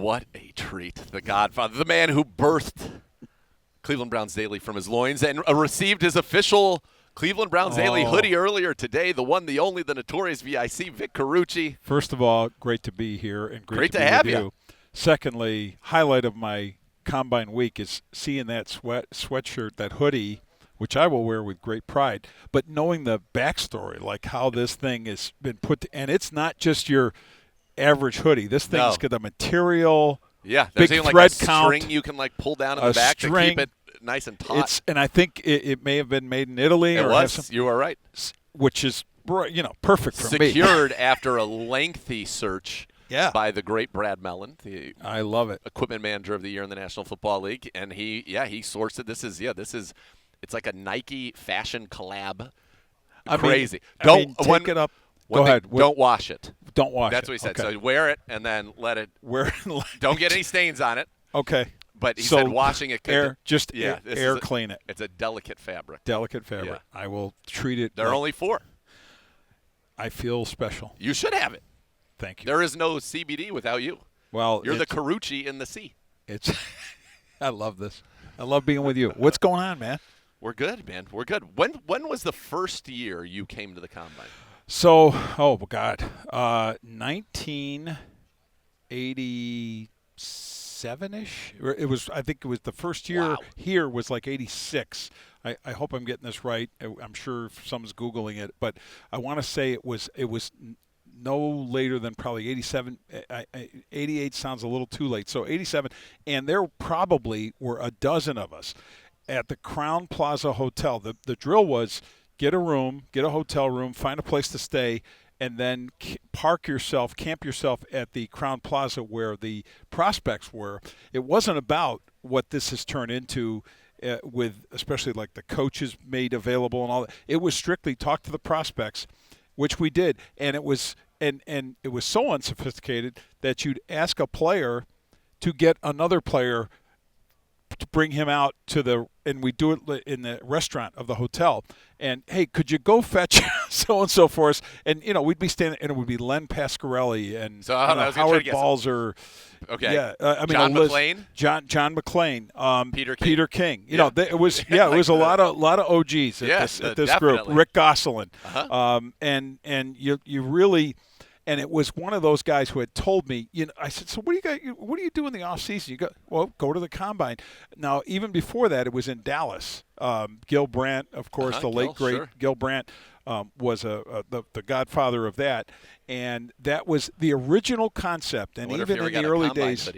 What a treat. The Godfather, the man who birthed Cleveland Browns Daily from his loins and received his official Cleveland Browns Daily hoodie earlier today. The one, the only, the notorious VIC, Vic Carucci. First of all, great to be here and great to be have with you. Secondly, highlight of my Combine week is seeing that sweatshirt, that hoodie, which I will wear with great pride, but knowing the backstory, like how this thing has been put – and it's not just your average hoodie. This thing's got a material, yeah, there's big even thread like a count. string you can like pull down in the back to keep it nice and taut. And I think it may have been made in Italy. It or was. You are right. Which is, perfect for me. Secured after a lengthy search by the great Brad Mellon, the I love it. equipment manager of the year in the National Football League, and he sourced it. This is it's like a Nike fashion collab. Crazy. Take it up. Go ahead. Don't wash it. Don't wash it. That's what he said. Okay. So wear it and then let it. Don't get any stains on it. Okay. But he said washing it. Air clean it. It's a delicate fabric. Yeah. I will treat it. There are only 4. I feel special. You should have it. Thank you. There is no CBD without you. Well, you're the Carucci in the sea. I love this. I love being with you. What's going on, man? We're good, man. We're good. When was the first year you came to the Combine? So, 1987-ish. I think it was the first year here was like 86. I hope I'm getting this right. I'm sure someone's Googling it, but I want to say it was no later than probably 87. 88 sounds a little too late. So 87, and there probably were a dozen of us at the Crown Plaza Hotel. The drill was get a hotel room, find a place to stay, and then camp yourself at the Crown Plaza where the prospects were. It wasn't about what this has turned into with especially like the coaches made available and all that. It was strictly talk to the prospects, which we did, and it was and it was so unsophisticated that you'd ask a player to get another player to bring him out and we do it in the restaurant of the hotel. And, hey, could you go fetch so-and-so for us? And, we'd be standing, and it would be Len Pasquarelli and Howard Balzer. Okay. Yeah. John McClain? John McClain. Peter King. It was a lot of OGs at this group. Rick Gosselin. Uh-huh. And you really – and it was one of those guys who had told me, I said, so what do you do in the off season? You go to the Combine. Now, even before that, it was in Dallas. Gil Brandt, of course, the late great Gil Brandt was the godfather of that, and that was the original concept. And even in the early days,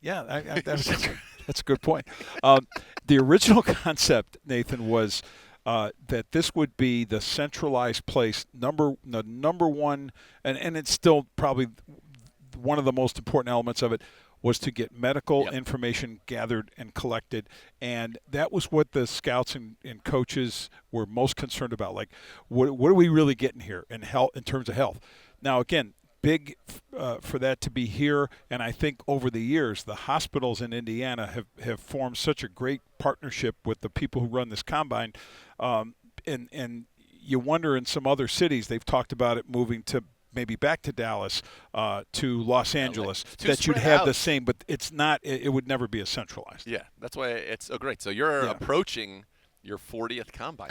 that's a good point. The original concept, Nathan, was that this would be the centralized place, the number one, and it's still probably one of the most important elements of it, was to get medical information gathered and collected. And that was what the scouts and coaches were most concerned about. Like, what are we really getting here in terms of health? Now, again, big for that to be here, and I think over the years the hospitals in Indiana have formed such a great partnership with the people who run this Combine, and you wonder in some other cities they've talked about it moving to maybe back to Dallas, to Los Angeles, that you'd have the same, but it's not. It would never be as centralized. Yeah, that's why it's so great. So you're approaching your 40th Combine.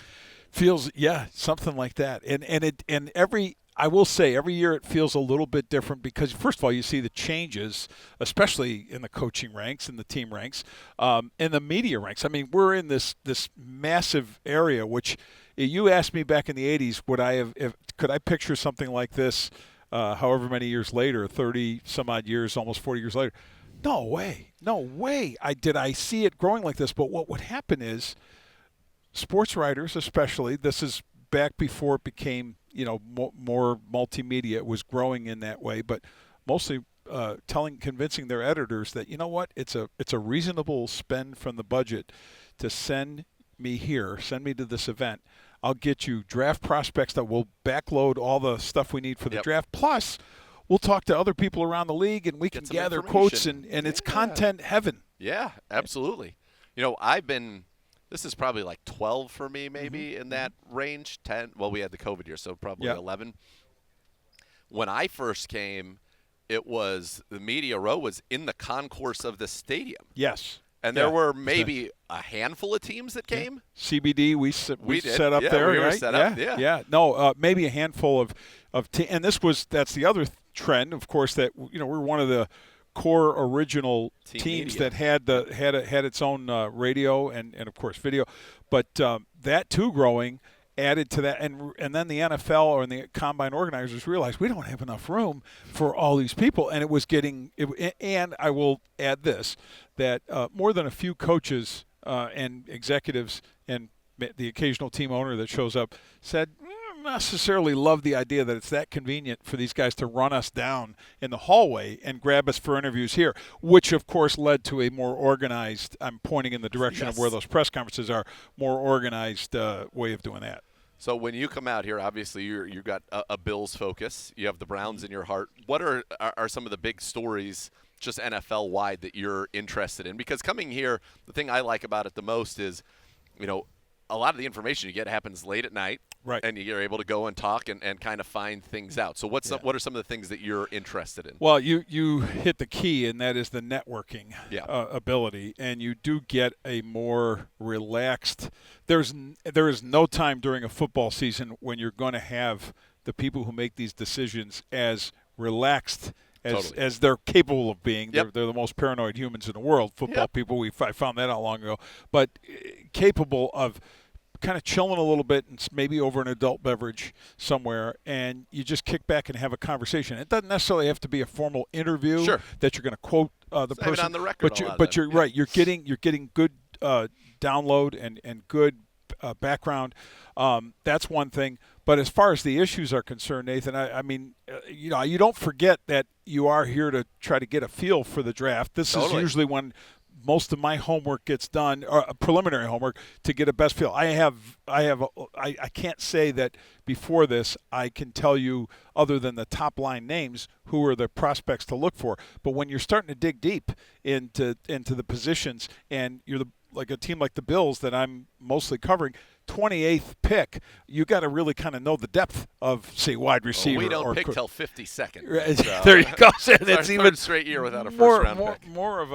Feels something like that, and I will say every year it feels a little bit different because, first of all, you see the changes, especially in the coaching ranks and the team ranks, and the media ranks. I mean, we're in this massive area, which you asked me back in the 80s, could I picture something like this however many years later, 30-some-odd years, almost 40 years later? No way. Did I see it growing like this? But what would happen is sports writers especially, this is back before it became more multimedia. It was growing in that way, but mostly convincing their editors that it's a reasonable spend from the budget to send me to this event. I'll get you draft prospects that will backload all the stuff we need for the draft. Plus, we'll talk to other people around the league, and we can gather quotes, and it's content heaven. Yeah, absolutely. This is probably like 12 for me, maybe in that range. 10. Well, we had the COVID year, so probably 11. When I first came, it was the media row was in the concourse of the stadium. Yes. And there were maybe a handful of teams that came. CBD, we set up yeah, there, we were right? set up, yeah. No, maybe a handful of and that's the other trend, of course, that we're one of the core original teams that had its own radio and of course video, but that too growing added to that, and then the NFL or the combine organizers realized we don't have enough room for all these people, and it was getting. And I will add this, that more than a few coaches and executives and the occasional team owner that shows up said, don't necessarily love the idea that it's that convenient for these guys to run us down in the hallway and grab us for interviews here, which of course led to a more organized, I'm pointing in the direction of where those press conferences are, more organized way of doing that. So when you come out here, obviously you've got a Bills focus. You have the Browns in your heart. What are some of the big stories, just NFL-wide, that you're interested in? Because coming here, the thing I like about it the most is, a lot of the information you get happens late at night, right? And you're able to go and talk and kind of find things out. So what are some of the things that you're interested in? Well, you hit the key, and that is the networking ability, and you do get a more relaxed. There is no time during a football season when you're going to have the people who make these decisions as relaxed as they're capable of being. Yep. They're the most paranoid humans in the world, football people. I found that out long ago. But capable of kind of chilling a little bit and maybe over an adult beverage somewhere, and you just kick back and have a conversation. It doesn't necessarily have to be a formal interview that you're going to quote the person on the record. But you're right. You're getting good download and good background. That's one thing. But as far as the issues are concerned, Nathan, I mean, you don't forget that you are here to try to get a feel for the draft. This is usually when most of my homework gets done, or preliminary homework, to get a best feel. I can't say that before this I can tell you, other than the top line names, who are the prospects to look for. But when you're starting to dig deep into the positions, and you're like a team like the Bills that I'm mostly covering, 28th pick, you got to really kind of know the depth of, say, wide receiver. We don't pick till 52nd. So. There you go. That's even third straight year without a first-round pick. More of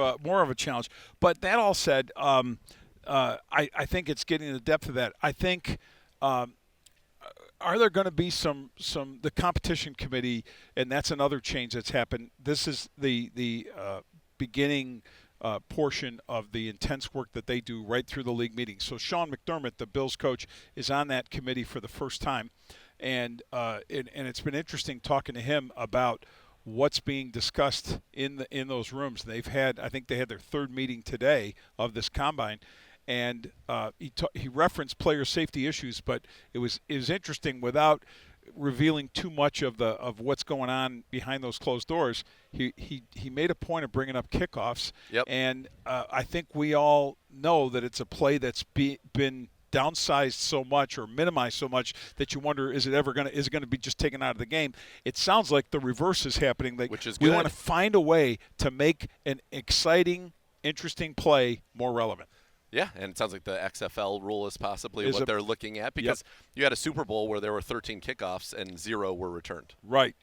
a challenge. But that all said, I think it's getting the depth of that. I think are there going to be some the competition committee, and that's another change that's happened. This is the beginning portion of the intense work that they do right through the league meetings. So Sean McDermott, the Bills coach, is on that committee for the first time, and it's been interesting talking to him about what's being discussed in those rooms. I think they had their third meeting today of this combine, and he referenced player safety issues, but it was interesting, without revealing too much of what's going on behind those closed doors. He made a point of bringing up kickoffs, and I think we all know that it's a play that's been downsized so much or minimized so much that you wonder, is it going to be just taken out of the game? It sounds like the reverse is happening. Which is we good. Want to find a way to make an exciting, interesting play more relevant. Yeah, and it sounds like the XFL rule is possibly what they're looking at, because you had a Super Bowl where there were 13 kickoffs and 0 were returned. Right.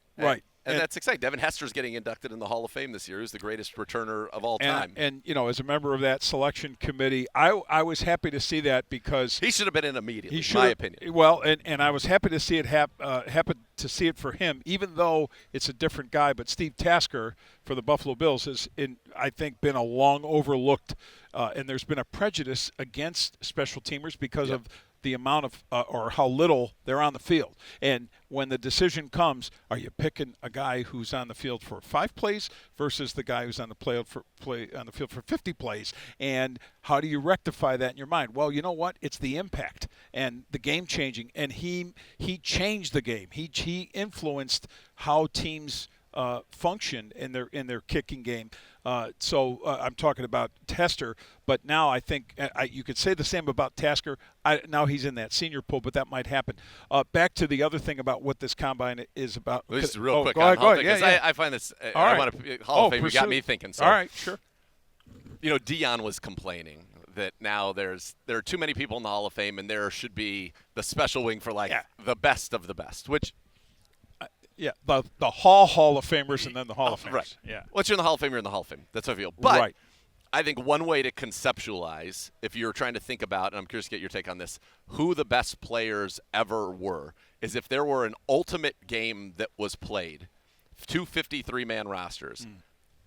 And that's exciting. Devin Hester's getting inducted in the Hall of Fame this year. He's the greatest returner of all time. And as a member of that selection committee, I was happy to see that, because he should have been in immediately, in my opinion. Well, and I was happy to see it happen to see it for him, even though it's a different guy. But Steve Tasker for the Buffalo Bills has, I think, been a long overlooked, and there's been a prejudice against special teamers because of the amount of or how little they're on the field. And when the decision comes, are you picking a guy who's on the field for 5 plays versus the guy who's on the field for 50 plays? And how do you rectify that in your mind? Well, you know what? It's the impact and the game changing. And he changed the game. He influenced how teams function in their kicking game. So I'm talking about Hester, but now I think you could say the same about Tasker. Now he's in that senior pool, but that might happen. Back to the other thing about what this combine is about. This is real quick. Go ahead. Yeah. I find this. I want to Hall of Fame. You got me thinking. So, all right, sure. Dion was complaining that now there are too many people in the Hall of Fame, and there should be the special wing for the best of the best, which Yeah, the Hall of Famers and then the Hall of Famers. Right. Yeah. Once you're in the Hall of Fame, you're in the Hall of Fame. That's how I feel. But Right. I think one way to conceptualize, if you're trying to think about, and I'm curious to get your take on this, who the best players ever were, is if there were an ultimate game that was played, 253-man rosters,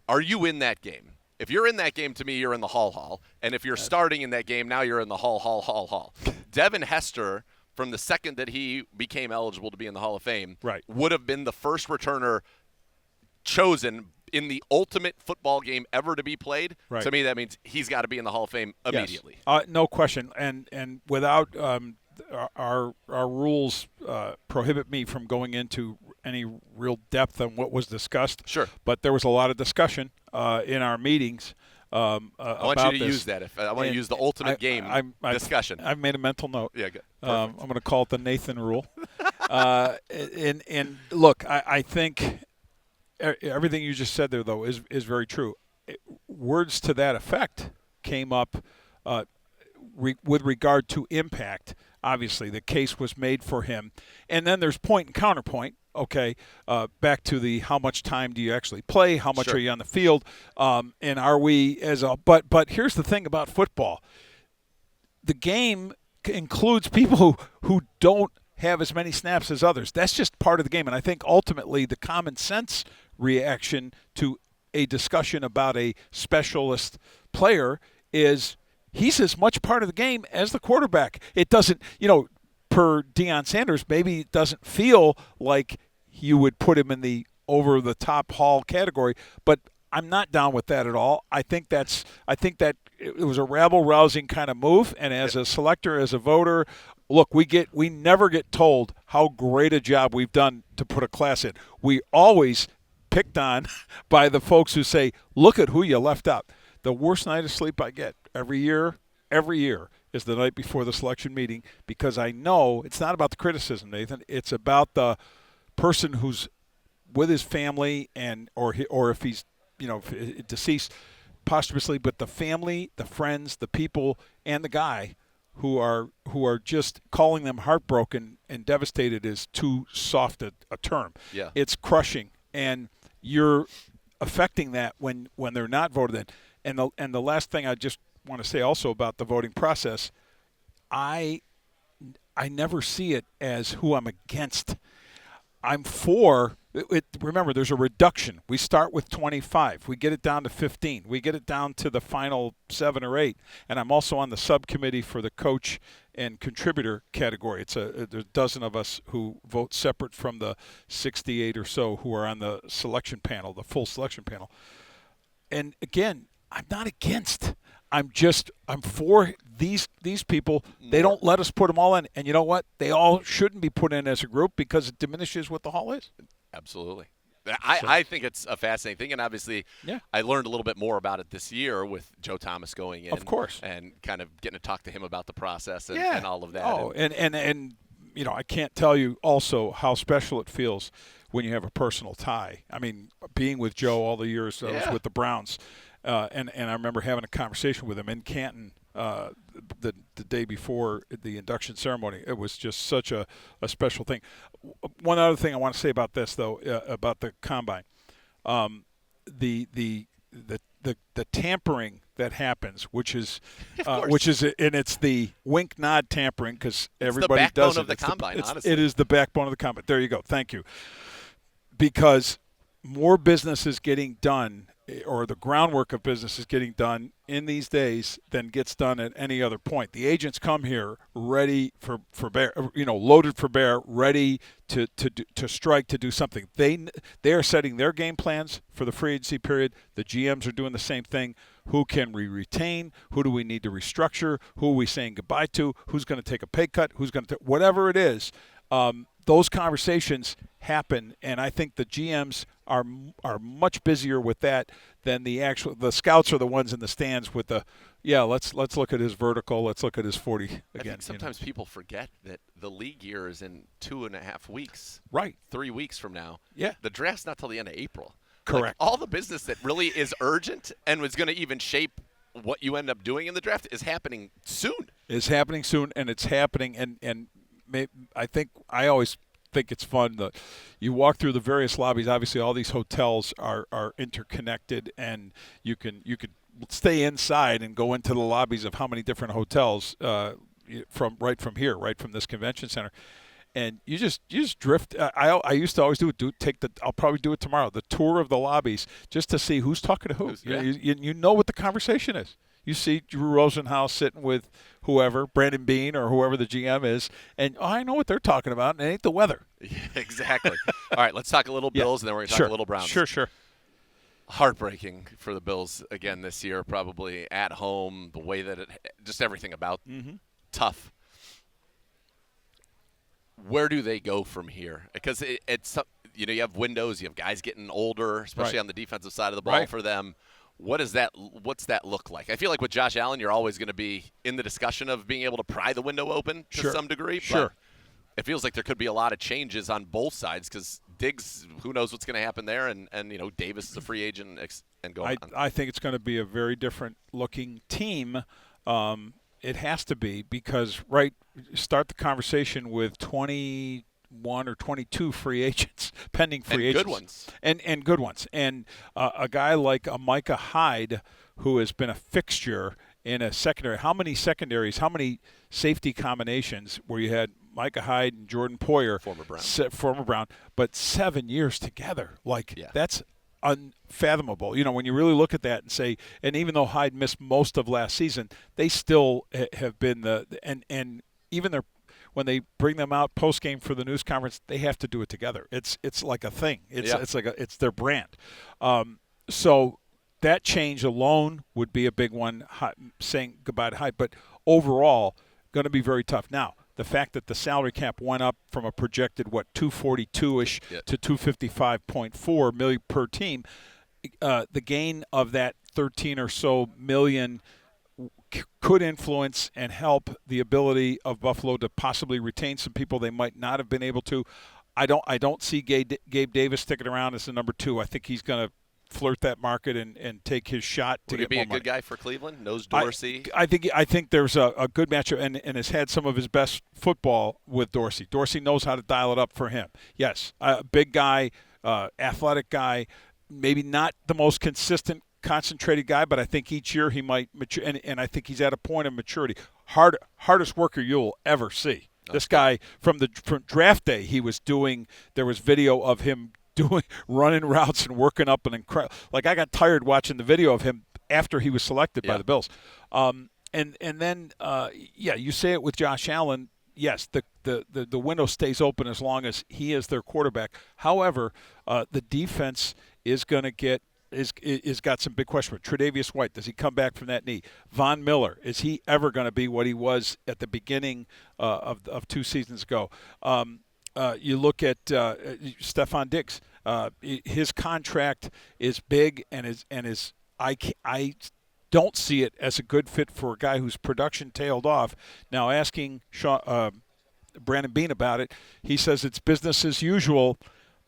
are you in that game? If you're in that game, to me, you're in the Hall. And if you're starting in that game, now you're in the Hall. Devin Hester, from the second that he became eligible to be in the Hall of Fame, would have been the first returner chosen in the ultimate football game ever to be played. Right. To me, that means he's got to be in the Hall of Fame immediately. Yes. No question. And without our rules prohibit me from going into any real depth on what was discussed. Sure. But there was a lot of discussion in our meetings I want you to use that. I want to use the ultimate game discussion. I've made a mental note. Yeah, good. I'm going to call it the Nathan rule. And look, I think everything you just said there, though, is very true. Words to that effect came up with regard to impact. Obviously, the case was made for him. And then there's point and counterpoint. Okay, back to the how much time do you actually play? How much are you on the field? And are we as a – but here's the thing about football. The game includes people who don't have as many snaps as others. That's just part of the game. And I think ultimately the common sense reaction to a discussion about a specialist player is he's as much part of the game as the quarterback. It doesn't – per Deion Sanders, maybe it doesn't feel like you would put him in the over-the-top Hall category, but I'm not down with that at all. I think that it was a rabble-rousing kind of move, and as a selector, as a voter, look, we never get told how great a job we've done to put a class in. We always picked on by the folks who say, look at who you left out. The worst night of sleep I get every year is the night before the selection meeting, because I know it's not about the criticism, Nathan. It's about the person who's with his family or if he's deceased posthumously, but the family, the friends, the people, and the guy who are just calling them heartbroken and devastated is too soft a term. Yeah. It's crushing, and you're affecting that when they're not voted in. And the last thing I just want to say also about the voting process, I never see it as who I'm against. I'm for it. Remember, there's a reduction. We start with 25. We get it down to 15. We get it down to the final 7 or 8. And I'm also on the subcommittee for the coach and contributor category. There's a dozen of us who vote separate from the 68 or so who are on the selection panel, the full selection panel. And again, I'm not against. I'm for these people. They don't let us put them all in. And you know what? They all shouldn't be put in as a group because it diminishes what the Hall is. Absolutely. I think it's a fascinating thing, and obviously I learned a little bit more about it this year with Joe Thomas going in. Of course. And kind of getting to talk to him about the process and all of that. Oh, and I can't tell you also how special it feels when you have a personal tie. I mean, being with Joe all the years I was with the Browns, and I remember having a conversation with him in Canton the day before the induction ceremony. It was just such a special thing. One other thing I want to say about this, though, about the combine, the tampering that happens, which is and it's the wink nod tampering because everybody does it. It's the backbone of the combine. Honestly, it is the backbone of the combine. There you go. Thank you. Because more business is getting done, or the groundwork of business is getting done in these days than gets done at any other point. The agents come here ready for bear, loaded for bear, ready to strike, to do something. They are setting their game plans for the free agency period. The GMs are doing the same thing. Who can we retain? Who do we need to restructure? Who are we saying goodbye to? Who's going to take a pay cut? Who's going to whatever it is? Those conversations happen, and I think the GMs are much busier with that than the scouts are the ones in the stands with let's look at his vertical, let's look at his 40 again. I think sometimes people forget that the league year is in 2.5 weeks. Right. 3 weeks from now. Yeah. The draft's not till the end of April. Correct. Like, all the business that really is urgent and was going to even shape what you end up doing in the draft is happening soon. It's happening soon, and it's happening, and I think I always think it's fun. You walk through the various lobbies. Obviously, all these hotels are interconnected, and you could stay inside and go into the lobbies of how many different hotels from this convention center. And you just drift. I used to always I'll probably do it tomorrow. The tour of the lobbies just to see who's talking to who. You know what the conversation is. You see Drew Rosenhaus sitting with whoever, Brandon Beane or whoever the GM is, and I know what they're talking about, and it ain't the weather. Yeah, exactly. All right, let's talk a little Bills, and then we're going to talk a little Browns. Sure. Heartbreaking for the Bills again this year, probably at home, the way that just everything about tough. Where do they go from here? Because it's you have windows, you have guys getting older, especially on the defensive side of the ball for them. What's that look like? I feel like with Josh Allen, you're always going to be in the discussion of being able to pry the window open to some degree. But it feels like there could be a lot of changes on both sides because Diggs, who knows what's going to happen there, and Davis is a free agent and going on. I think it's going to be a very different looking team. It has to be because start the conversation with 21 or 22 free agents, pending free agents. Good ones. And good ones. And a guy like a Micah Hyde, who has been a fixture in a secondary. How many secondaries, how many safety combinations where you had Micah Hyde and Jordan Poyer, former Brown, but 7 years together? That's unfathomable. When you really look at that and say, and even though Hyde missed most of last season, they still have been and even when they bring them out post game for the news conference, they have to do it together. It's like a thing. It's their brand. So that change alone would be a big one, saying goodbye to Hyde. But overall, going to be very tough. Now, the fact that the salary cap went up from a projected, 242-ish to 255.4 million per team, the gain of that 13 or so million could influence and help the ability of Buffalo to possibly retain some people they might not have been able to. I don't see Gabe Davis sticking around as the number 2. I think he's going to flirt that market and take his shot to get more money. Would he be a good guy for Cleveland? Knows Dorsey? I think there's a good matchup and has had some of his best football with Dorsey. Dorsey knows how to dial it up for him. Yes, a big guy, athletic guy, maybe not the most consistent, concentrated guy, but I think each year he might mature, and I think he's at a point of maturity. Hardest worker you'll ever see. This guy from draft day, there was video of him running routes and working up an incredible. I got tired watching the video of him after he was selected by the Bills. And then you say it with Josh Allen. Yes, the window stays open as long as he is their quarterback. However, the defense is going to is got some big questions. Tre'Davious White, does he come back from that knee? Von Miller, is he ever going to be what he was at the beginning of 2 seasons ago? You look at Stephon Diggs. His contract is big and I don't see it as a good fit for a guy whose production tailed off. Now, asking Brandon Beane about it, he says it's business as usual,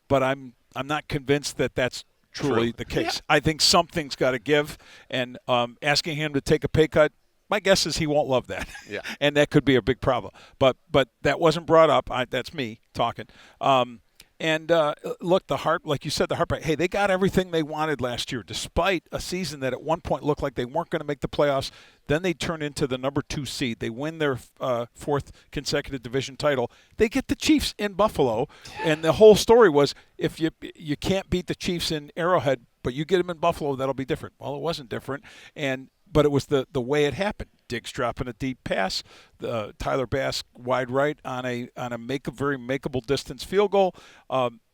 but I'm not convinced that that's truly the case. Yeah. I think something's got to give, and asking him to take a pay cut, my guess is he won't love that. Yeah. And that could be a big problem. But that wasn't brought up. That's me talking. Look, like you said, the heartbreak. Hey, they got everything they wanted last year, despite a season that at one point looked like they weren't going to make the playoffs. Then they turn into the number 2 seed. They win their 4th consecutive division title. They get the Chiefs in Buffalo, and the whole story was if you can't beat the Chiefs in Arrowhead, but you get them in Buffalo, that'll be different. Well, it wasn't different, but it was the way it happened. Diggs dropping a deep pass, Tyler Bass wide right on a very makeable distance field goal.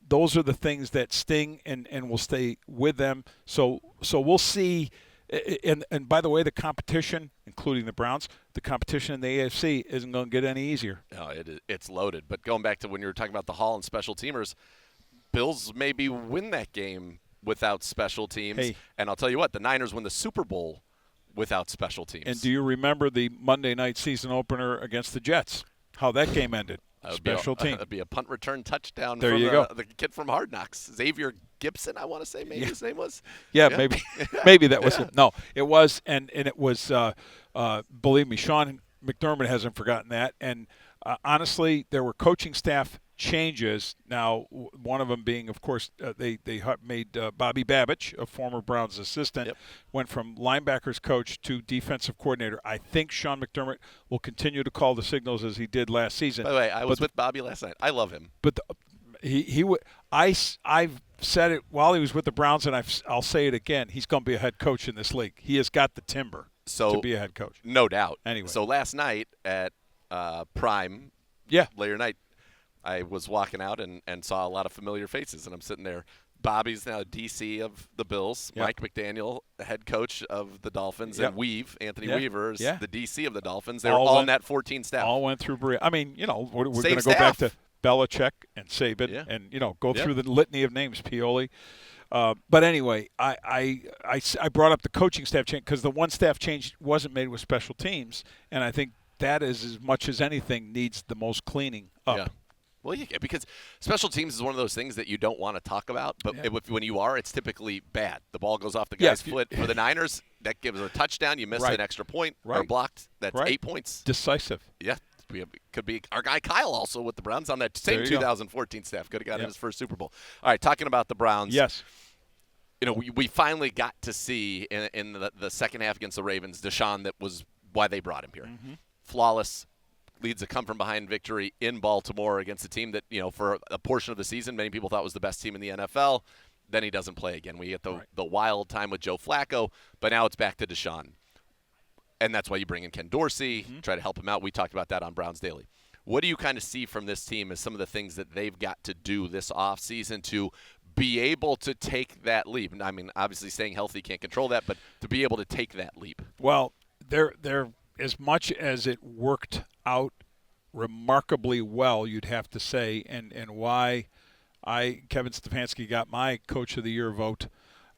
Those are the things that sting and will stay with them. So we'll see. And by the way, the competition, including the Browns, the competition in the AFC isn't going to get any easier. No, it's loaded. But going back to when you were talking about the Hall and special teamers, Bills maybe win that game without special teams. Hey. And I'll tell you what, the Niners win the Super Bowl without special teams. And do you remember the Monday night season opener against the Jets? How that game ended? Special team. It'd be a punt return touchdown there from you go. The kid from Hard Knocks, Xavier Gibson, I want to say maybe his name was. Yeah. Maybe that was it. No, it was, and it was, believe me, Sean McDermott hasn't forgotten that. And honestly, there were coaching staff changes. Now, one of them being, of course, they made Bobby Babich, a former Browns assistant, went from linebackers coach to defensive coordinator. I think Sean McDermott will continue to call the signals as he did last season. By the way, I was with Bobby last night. I love him. But I've said it while he was with the Browns, and I'll say it again. He's going to be a head coach in this league. He has got the timber to be a head coach. No doubt. Anyway. So last night at Prime, later night, I was walking out and saw a lot of familiar faces, and I'm sitting there. Bobby's now DC of the Bills. Mike McDaniel, the head coach of the Dolphins, and Anthony Weaver is the DC of the Dolphins. They're all in that 14 staff. All went through Berea. I mean, we're going to go back to Belichick and Saban and, go through the litany of names, Pioli. But anyway, I brought up the coaching staff change because the one staff change wasn't made with special teams, and I think that is, as much as anything, needs the most cleaning up. Yeah. Well, because special teams is one of those things that you don't want to talk about, but when you are, it's typically bad. The ball goes off the guy's foot. For the Niners, that gives a touchdown. You miss an extra point or blocked. That's 8 points. Decisive. Yeah. Could be our guy Kyle also with the Browns on that same 2014 staff. Could have got his first Super Bowl. All right, talking about the Browns. Yes. We finally got to see in the second half against the Ravens, Deshaun, that was why they brought him here. Mm-hmm. Flawless. Leads a come-from-behind victory in Baltimore against a team that, for a portion of the season, many people thought was the best team in the NFL. Then he doesn't play again. We get the wild time with Joe Flacco, but now it's back to Deshaun. And that's why you bring in Ken Dorsey, try to help him out. We talked about that on Browns Daily. What do you kind of see from this team as some of the things that they've got to do this offseason to be able to take that leap? I mean, obviously staying healthy can't control that, but to be able to take that leap. Well, they're as much as it worked out remarkably well, you'd have to say, and why Kevin Stefanski got my Coach of the Year vote,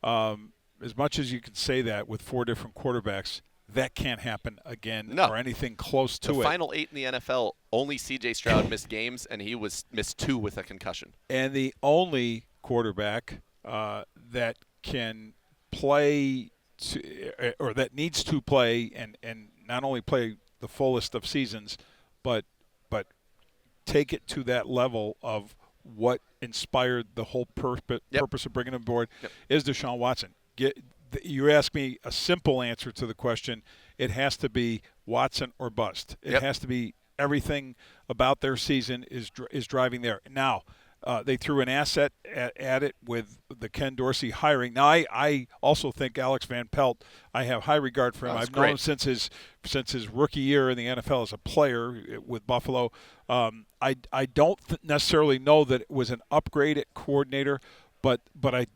as much as you can say that with 4 different quarterbacks, that can't happen again or anything close to it. The final 8 in the NFL, only C.J. Stroud missed games, and he missed 2 with a concussion. And the only quarterback that can play or that needs to play and not only play the fullest of seasons, but take it to that level of what inspired the whole purpose of bringing him aboard is Deshaun Watson. You ask me a simple answer to the question, it has to be Watson or bust. It has to be everything about their season is driving there. Now, they threw an asset at it with the Ken Dorsey hiring. Now, I also think Alex Van Pelt, I have high regard for him. I've known him since his rookie year in the NFL as a player with Buffalo. I don't necessarily know that it was an upgrade at coordinator, but I'm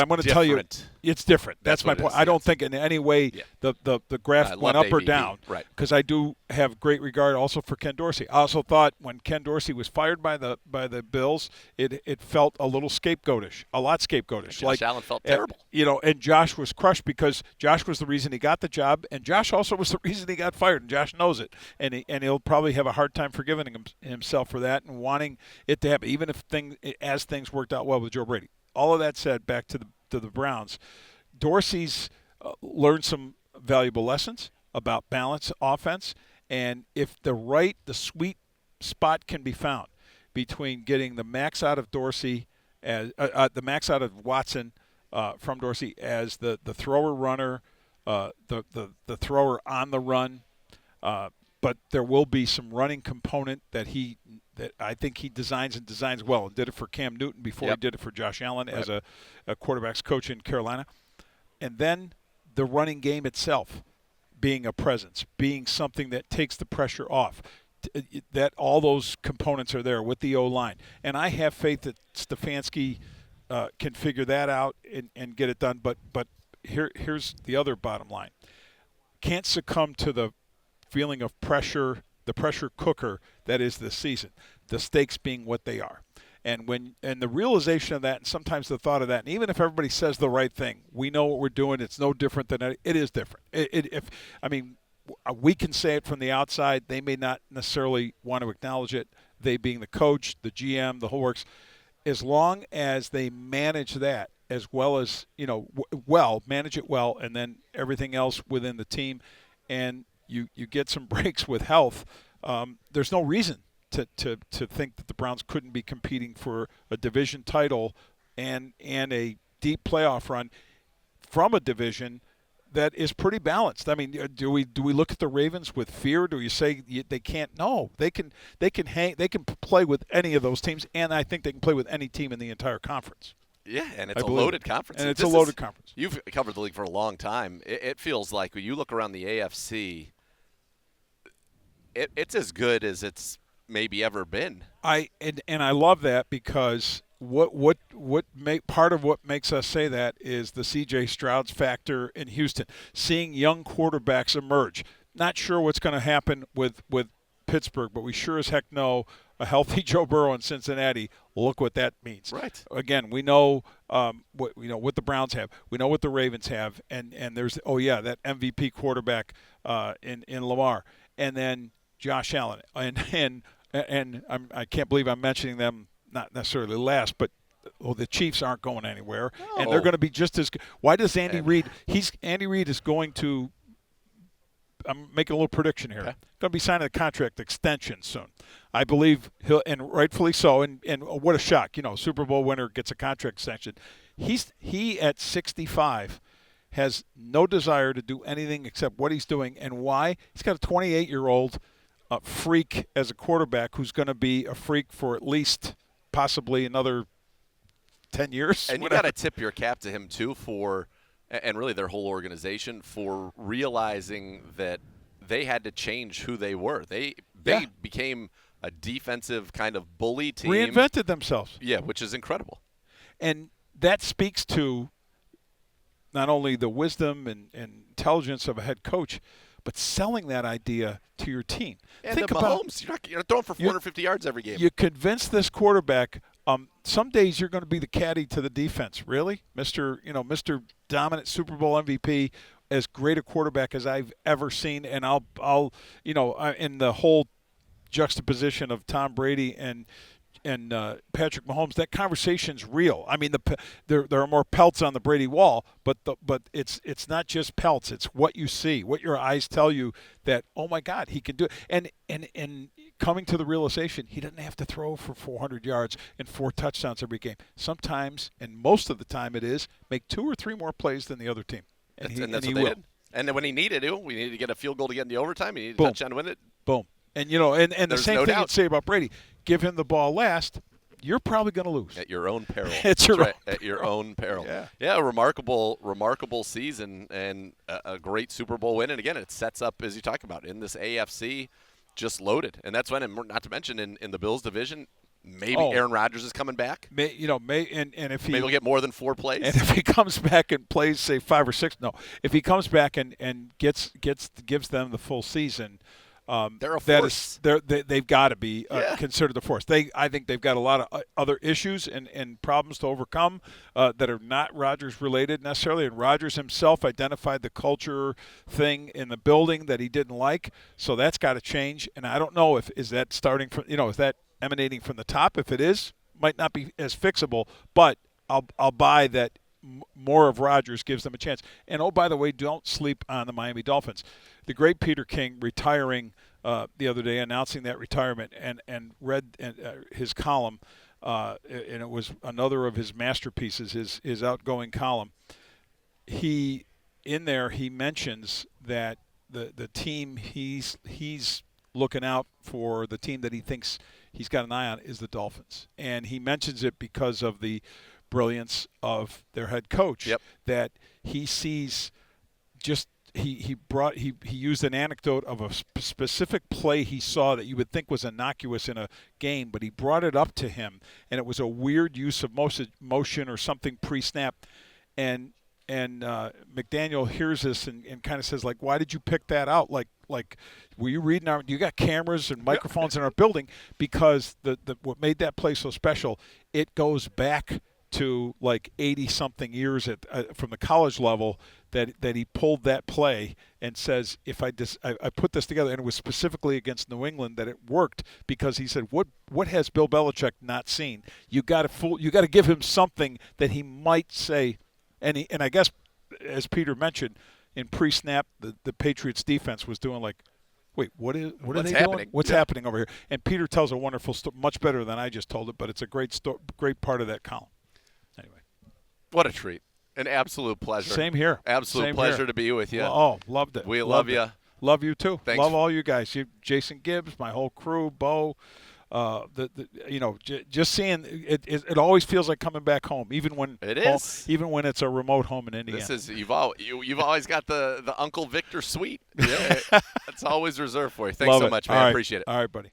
going to tell you it's different. That's my point. I don't think in any way the graph went up or down, because I do have great regard also for Ken Dorsey. I also thought when Ken Dorsey was fired by the Bills, it felt a little scapegoatish, a lot scapegoatish. Josh Allen felt terrible. And Josh was crushed because Josh was the reason he got the job, and Josh also was the reason he got fired, and Josh knows it, and he'll probably have a hard time forgiving himself for that and wanting it to happen, even if things worked out well with Joe Brady. All of that said, back to the Browns, Dorsey's learned some valuable lessons about balanced offense, and if the sweet spot can be found between getting the max out of Dorsey as the max out of Watson from Dorsey as the thrower runner, the thrower on the run, but there will be some running component that I think he designs well, and did it for Cam Newton before he did it for Josh Allen as a quarterback's coach in Carolina. And then the running game itself being a presence, being something that takes the pressure off, that all those components are there with the O-line. And I have faith that Stefanski can figure that out and get it done. But here's the other bottom line. Can't succumb to the feeling of pressure, the pressure cooker that is this season, the stakes being what they are. And the realization of that, and sometimes the thought of that, and even if everybody says the right thing, we know what we're doing, it's no different than it is different. We can say it from the outside. They may not necessarily want to acknowledge it, they being the coach, the GM, the whole works. As long as they manage that as well as, manage it well, and then everything else within the team, and you get some breaks with health, there's no reason to think that the Browns couldn't be competing for a division title and a deep playoff run from a division that is pretty balanced. I mean, do we look at the Ravens with fear? Do you say they can't? No, they can play with any of those teams, and I think they can play with any team in the entire conference. Yeah, and it's a loaded conference. And it's a loaded conference. You've covered the league for a long time. It feels like when you look around the AFC, it's as good as it's maybe ever been. I love that because part of what makes us say that is the C.J. Stroud's factor in Houston, seeing young quarterbacks emerge. Not sure what's going to happen with Pittsburgh, but we sure as heck know a healthy Joe Burrow in Cincinnati. Look what that means. Right. Again, we know what the Browns have. We know what the Ravens have, and there's that MVP quarterback in Lamar, and then Josh Allen, and I can't believe I'm mentioning them. Not necessarily last, but the Chiefs aren't going anywhere, and they're going to be just as good. Why does Andy Reid? Andy Reid is going to. I'm making a little prediction here. Okay. Going to be signing a contract extension soon. I believe he'll, and rightfully so. And what a shock! Super Bowl winner gets a contract extension. He at 65 has no desire to do anything except what he's doing, and why? He's got a 28-year-old freak as a quarterback who's going to be a freak for at least possibly another 10 years. And whatever. You got to tip your cap to him too and really their whole organization for realizing that they had to change who they were. They became a defensive kind of bully team. Reinvented themselves. Yeah, which is incredible. And that speaks to not only the wisdom and intelligence of a head coach, but selling that idea to your team. And Think the Mahomes, you're not throwing for 450 yards every game. You convince this quarterback. Some days you're going to be the caddy to the defense. Really, Mr. Dominant Super Bowl MVP, as great a quarterback as I've ever seen, and I'll in the whole juxtaposition of Tom Brady and Patrick Mahomes, that conversation's real. I mean, there are more pelts on the Brady wall, but it's not just pelts. It's what you see, what your eyes tell you that, oh my God, he can do it. And coming to the realization, he doesn't have to throw for 400 yards and 4 touchdowns every game. Sometimes, and most of the time, it is make 2 or 3 more plays than the other team, and that's he what they will. did. And then when he needed to, we needed to get a field goal to get into overtime. He needed a touchdown to win it. Boom. And and the same thing you'd say about Brady. Give him the ball last, you're probably going to lose. At your own peril. It's right. At your own peril. Yeah, a remarkable season and a great Super Bowl win. And again, it sets up, as you talk about, in this AFC, just loaded. And that's when, and not to mention in the Bills division, maybe Aaron Rodgers is coming back. And if maybe he'll get more than 4 plays. And if he comes back and plays, say 5 or 6, if he comes back and gives them the full season. They're a force. They've got to be considered a force. I think they've got a lot of other issues and problems to overcome that are not Rodgers related necessarily. And Rodgers himself identified the culture thing in the building that he didn't like. So that's got to change. And I don't know is that starting from is that emanating from the top? If it is, might not be as fixable. But I'll buy that. More of Rodgers gives them a chance. And, oh, by the way, don't sleep on the Miami Dolphins. The great Peter King retiring the other day, announcing that retirement, and read his column, and it was another of his masterpieces, his outgoing column. He mentions that the team he's looking out for, the team that he thinks he's got an eye on, is the Dolphins. And he mentions it because of the brilliance of their head coach, that he sees he used an anecdote of a specific play he saw that you would think was innocuous in a game, but he brought it up to him, and it was a weird use of motion or something pre-snap, and McDaniel hears this and kind of says, like, why did you pick that out? Like were you reading you got cameras and microphones in our building? Because what made that play so special, it goes back to like 80-something years from the college level that he pulled that play and says, if I put this together, and it was specifically against New England that it worked, because he said, what has Bill Belichick not seen? You got to give him something that he might say, and I guess, as Peter mentioned, in pre-snap the Patriots defense was doing like, wait, what are they What's doing? happening? What's Yeah. happening over here? And Peter tells a wonderful story, much better than I just told it, but it's a great part of that column. Anyway. What a treat. An absolute pleasure. Same here. Absolute Same pleasure here. to be with you. Oh, loved it. We Loved love it. you. Love you too. Thanks. Love all you guys. Jason Gibbs, my whole crew, Bo. Just seeing it always feels like coming back home, even when It is. even when it's a remote home in Indiana. This is you've always got the Uncle Victor suite. Yeah, that's always reserved for you. Thanks Love so it. much, man. All right. Appreciate it. All right, buddy.